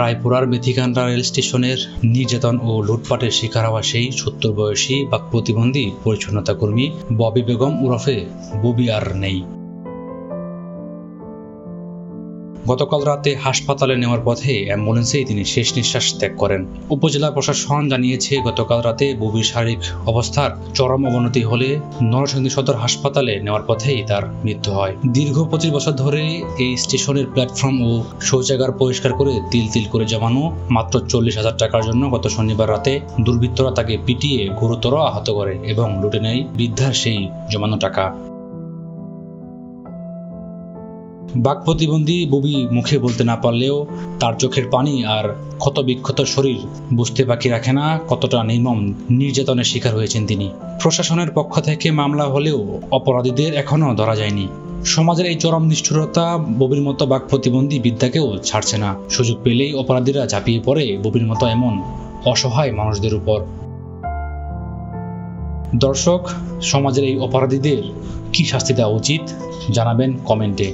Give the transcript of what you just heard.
রায়পুরার মেথিকান্ডা rail স্টেশনের নির্যাতন ও লুটপাটের শিকার হওয়া সেই ৭০ বয়সী বাক প্রতিবন্ধী পরিচ্ছন্নতা কর্মী ববি বেগম ওরফে বুবি আর নেই। গতকাল রাতে হাসপাতালে নেওয়ার পথে অ্যাম্বুলেন্সেই তিনি শেষ নিঃশ্বাস ত্যাগ করেন। উপজেলা প্রশাসন জানিয়েছে, গতকাল রাতে বুবির শারীরিক অবস্থার চরম অবনতি হলে নরসিংদী সদর হাসপাতালে নেওয়ার পথেই তার মৃত্যু হয়। দীর্ঘ ২৫ বছর ধরে এই স্টেশনের প্ল্যাটফর্ম ও শৌচাগার পরিষ্কার করে তিল তিল করে জমানো মাত্র ৪০,০০০ টাকার জন্য গত শনিবার রাতে দুর্বৃত্তরা তাকে পিটিয়ে গুরুতর আহত করে এবং লুটে নেয় বৃদ্ধার সেই জমানো টাকা। বাক প্রতিবন্ধী বুবি মুখে বলতে না পারলেও তার চোখের পানি আর ক্ষতবিক্ষত শরীর বুঝতে বাকি রাখে না কতটা নির্মম নির্যাতনের শিকার হয়েছেন তিনি। প্রশাসনের পক্ষ থেকে মামলা হলেও অপরাধীদের এখনো ধরা যায়নি। সমাজের এই চরম নিষ্ঠুরতা বুবির মতো বাক প্রতিবন্ধী বৃদ্ধাকেও ছাড়ছে না। সুযোগ পেলেই অপরাধীরা ঝাঁপিয়ে পড়ে বুবির মতো এমন অসহায় মানুষদের উপর। দর্শক, সমাজের এই অপরাধীদের কি শাস্তি দেওয়া উচিত জানাবেন কমেন্টে।